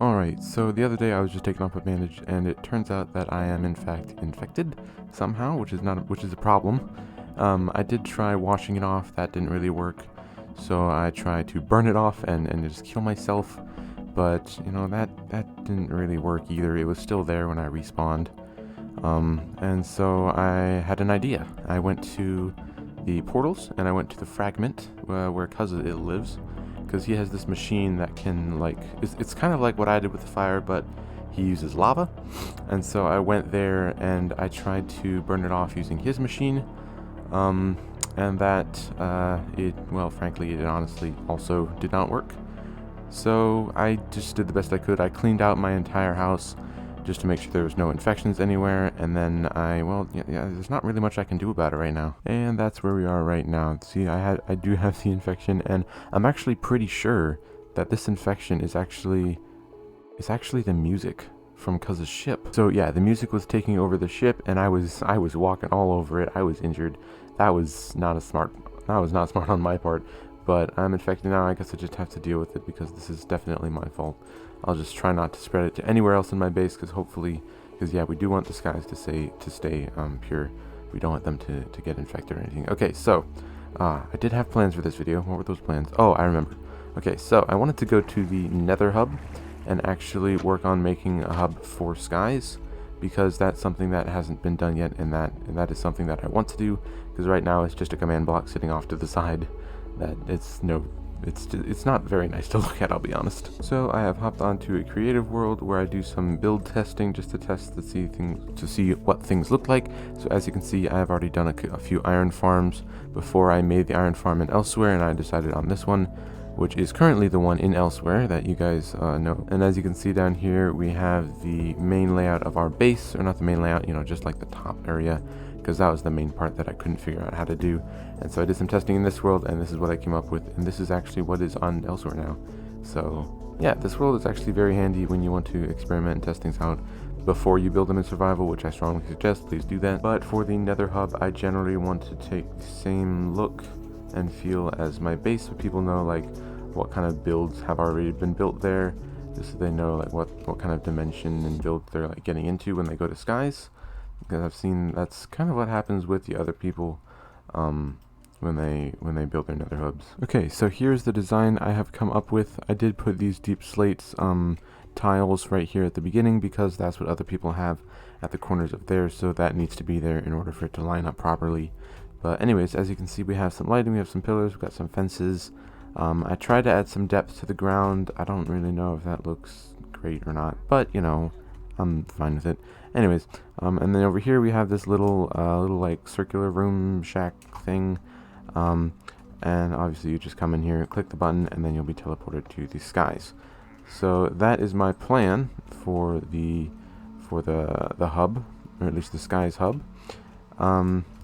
Alright, so the other day I was just taking off a bandage, and it turns out that I am in fact infected somehow, which is a problem. I did try washing it off, that didn't really work, so I tried to burn it off and just kill myself, but you know that didn't really work either. It was still there when I respawned, and so I had an idea. I went to the portals and I went to the fragment where it lives. Because he has this machine that can, like, it's kind of like what I did with the fire, but he uses lava. And so I went there and I tried to burn it off using his machine, and well, frankly, it honestly also did not work. So I just did the best I could. I cleaned out my entire house just to make sure there was no infections anywhere, and then there's not really much I can do about it right now. And that's where we are right now. See, I do have the infection, and I'm actually pretty sure that this infection is actually the music from Cuz's ship. So yeah, the music was taking over the ship, and I was walking all over it. I was injured. That was not smart on my part, but I'm infected now. I guess I just have to deal with it because this is definitely my fault. I'll just try not to spread it to anywhere else in my base, because yeah, we do want the skies to stay pure. We don't want them to get infected or anything. Okay, so I did have plans for this video. What were those plans? Oh, I remember. Okay, so I wanted to go to the Nether hub and actually work on making a hub for skies, because that's something that hasn't been done yet, and that is something that I want to do, because right now it's just a command block sitting off to the side that it's not very nice to look at, I'll be honest. So I have hopped onto a creative world where I do some build testing just to see what things look like. So as you can see, I have already done a few iron farms before I made the iron farm in Elsewhere, and I decided on this one, which is currently the one in Elsewhere that you guys know. And as you can see down here, we have the main layout of our base, or not the main layout, just like the top area, because that was the main part that I couldn't figure out how to do. And so I did some testing in this world, and this is what I came up with, and this is actually what is on Elsewhere now. So yeah, this world is actually very handy when you want to experiment and test things out before you build them in survival, which I strongly suggest. Please do that. But for the Nether hub, I generally want to take the same look and feel as my base, so people know like what kind of builds have already been built there, just so they know like what kind of dimension and build they're like getting into when they go to skies. Because I've seen that's kind of what happens with the other people when they build their Nether hubs. Okay, so here's the design I have come up with. I did put these deep slates tiles right here at the beginning because that's what other people have at the corners of theirs, so that needs to be there in order for it to line up properly. But anyways, as you can see, we have some lighting, we have some pillars, we've got some fences. I tried to add some depth to the ground. I don't really know if that looks great or not, but I'm fine with it. Anyways, and then over here we have this little like circular room shack thing, and obviously you just come in here, click the button, and then you'll be teleported to the skies. So that is my plan for the hub, or at least the skies hub.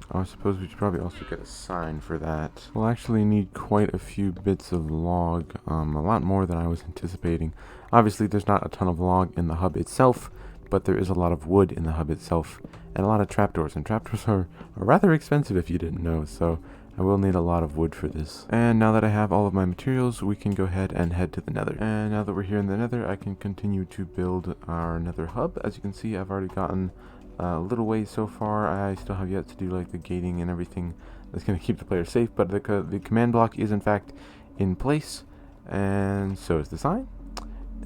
I suppose we should probably also get a sign for that. We'll actually need quite a few bits of log, a lot more than I was anticipating. Obviously there's not a ton of log in the hub itself, but there is a lot of wood in the hub itself, and a lot of trapdoors, and trapdoors are rather expensive if you didn't know, so I will need a lot of wood for this. And now that I have all of my materials, we can go ahead and head to the Nether. And now that we're here in the Nether, I can continue to build our Nether hub. As you can see, I've already gotten a little ways so far. I still have yet to do like the gating and everything that's going to keep the player safe, but the command block is in fact in place, and so is the sign.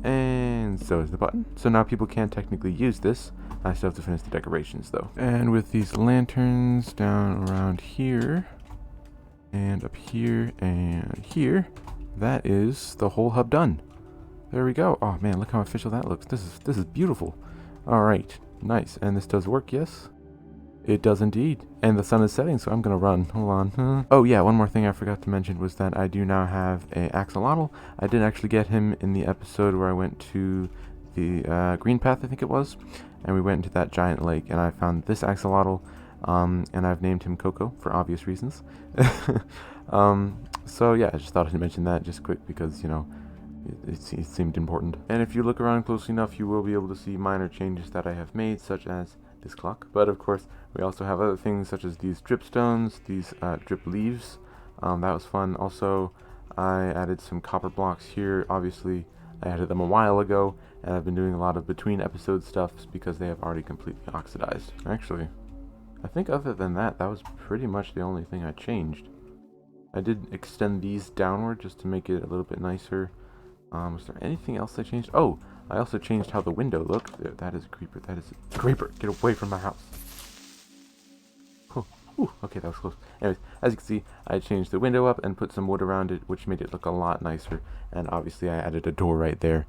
And so is the button. So now people can technically use this. I still have to finish the decorations though. And with these lanterns down around here, and up here, and here, that is the whole hub done. There we go. Oh man, look how official that looks. This is beautiful. Alright, nice. And this does work, yes? It does indeed. And the sun is setting, so I'm gonna run. Hold on. Oh yeah, one more thing I forgot to mention was that I do now have a axolotl. I did actually get him in the episode where I went to the green path, I think it was, and we went into that giant lake, and I found this axolotl, and I've named him Coco for obvious reasons. So yeah, I just thought I'd mention that just quick because, it seemed important. And if you look around closely enough, you will be able to see minor changes that I have made, such as this clock. But of course, we also have other things such as these drip stones, these drip leaves. That was fun. Also, I added some copper blocks here. Obviously, I added them a while ago, and I've been doing a lot of between episode stuff because they have already completely oxidized. Actually, I think other than that, that was pretty much the only thing I changed. I did extend these downward just to make it a little bit nicer. Was there anything else I changed? Oh, I also changed how the window looked. There, that is a creeper. That is a creeper. Get away from my house. Ooh, okay, that was close. Anyways, as you can see, I changed the window up and put some wood around it, which made it look a lot nicer. And obviously, I added a door right there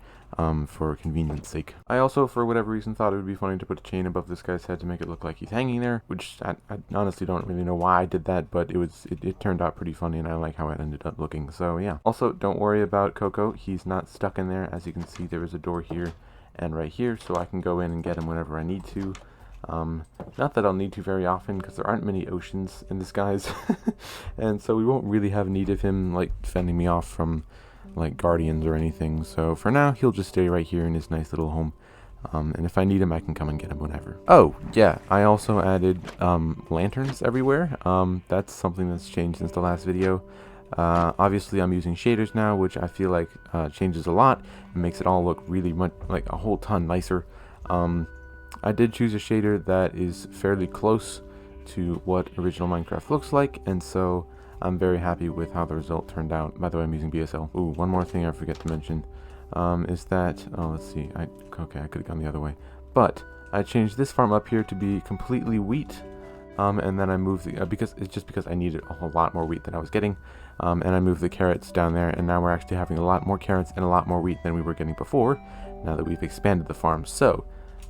for convenience sake. I also, for whatever reason, thought it would be funny to put a chain above this guy's head to make it look like he's hanging there, which I honestly don't really know why I did that, but it turned out pretty funny, and I like how it ended up looking. So yeah. Also, don't worry about Coco. He's not stuck in there. As you can see, there is a door here and right here, so I can go in and get him whenever I need to. Not that I'll need to very often, because there aren't many oceans in this guy's, and so we won't really have need of him, like, fending me off from, like, guardians or anything. So for now, he'll just stay right here in his nice little home, and if I need him, I can come and get him whenever. Oh, yeah, I also added, lanterns everywhere. That's something that's changed since the last video. Obviously, I'm using shaders now, which I feel like, changes a lot, and makes it all look really much, like, a whole ton nicer. I did choose a shader that is fairly close to what original Minecraft looks like, and so I'm very happy with how the result turned out. By the way, I'm using BSL. Ooh, one more thing I forget to mention is that, oh, let's see, okay, I could have gone the other way, but I changed this farm up here to be completely wheat, and then I moved the, because I needed a whole lot more wheat than I was getting, and I moved the carrots down there, and now we're actually having a lot more carrots and a lot more wheat than we were getting before, now that we've expanded the farm. So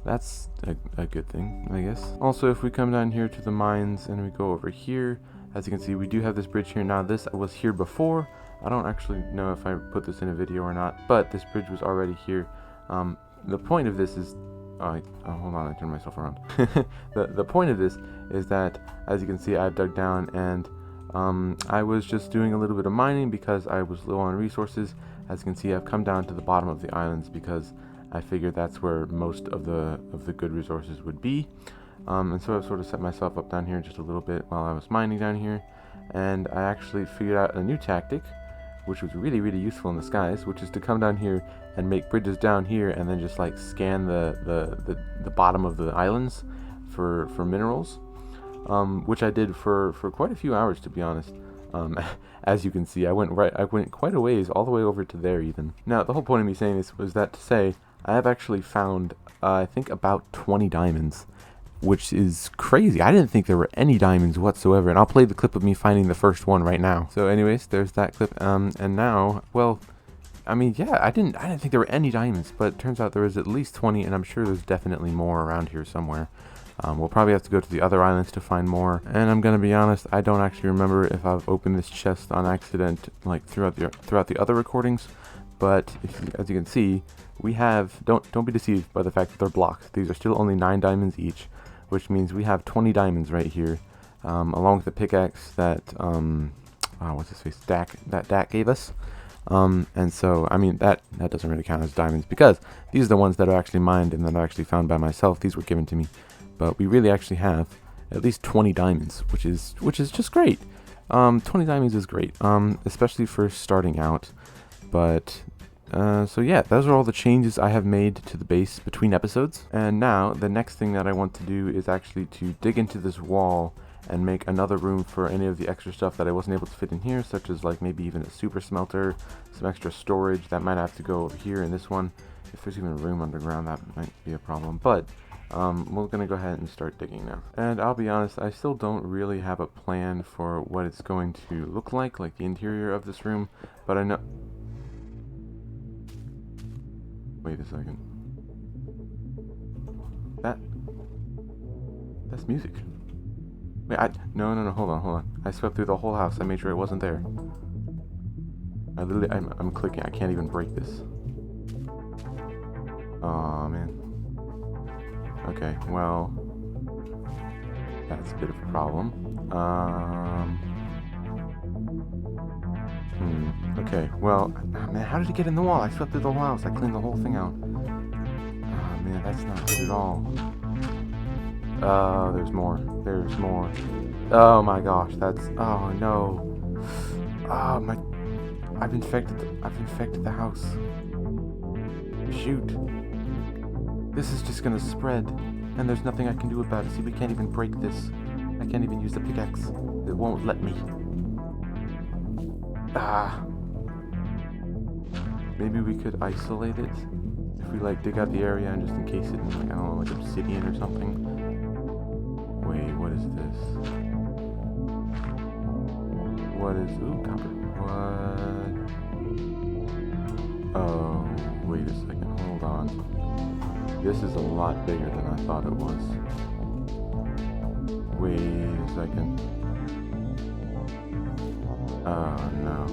that's a good thing, I guess. Also, if we come down here to the mines and we go over here, as you can see, we do have this bridge here. Now, this was here before. I don't actually know if I put this in a video or not, but this bridge was already here. The point of this is... oh, hold on, I turned myself around. The point of this is that, as you can see, I've dug down, and I was just doing a little bit of mining because I was low on resources. As you can see, I've come down to the bottom of the islands because I figured that's where most of the good resources would be, and so I've sort of set myself up down here just a little bit while I was mining down here, and I actually figured out a new tactic, which was really, really useful in the skies, which is to come down here and make bridges down here, and then just like scan the bottom of the islands for minerals, which I did for quite a few hours, to be honest. As you can see, I went quite a ways, all the way over to there even. Now, the whole point of me saying this was that to say, I have actually found, I think, about 20 diamonds, which is crazy. I didn't think there were any diamonds whatsoever, and I'll play the clip of me finding the first one right now. So anyways, there's that clip, and now, well, I mean, yeah, I didn't think there were any diamonds, but it turns out there was at least 20, and I'm sure there's definitely more around here somewhere. We'll probably have to go to the other islands to find more, and I'm gonna be honest, I don't actually remember if I've opened this chest on accident, like, throughout the other recordings, but as you can see, we have, don't be deceived by the fact that they're blocks. These are still only 9 diamonds each, which means we have 20 diamonds right here, along with the pickaxe that, what's his face, Dak gave us. And so, I mean, that doesn't really count as diamonds, because these are the ones that are actually mined and that are actually found by myself. These were given to me, but we really actually have at least 20 diamonds, which is just great. 20 diamonds is great, especially for starting out, but... so yeah, those are all the changes I have made to the base between episodes. And now, the next thing that I want to do is actually to dig into this wall and make another room for any of the extra stuff that I wasn't able to fit in here, such as like maybe even a super smelter, some extra storage that might have to go over here in this one. If there's even room underground, that might be a problem. But we're going to go ahead and start digging now. And I'll be honest, I still don't really have a plan for what it's going to look like the interior of this room, but I know... Wait a second. That's music. Wait, no, hold on. I swept through the whole house. I made sure it wasn't there. I'm clicking. I can't even break this. Oh man. Okay, well, that's a bit of a problem. Okay, well, man, how did it get in the wall? I swept through the whole house. I cleaned the whole thing out. Oh, man, that's not good at all. There's more. There's more. Oh, my gosh, that's... Oh, no. Oh, I've infected the house. Shoot. This is just gonna spread, and there's nothing I can do about it. See, we can't even break this. I can't even use the pickaxe. It won't let me. Ah. Maybe we could isolate it. If we, like, dig out the area and just encase it in, like, I don't know, like obsidian or something. Wait, what is this? What is... Ooh, copper. What? Oh, wait a second. Hold on. This is a lot bigger than I thought it was. Wait a second. Oh, no.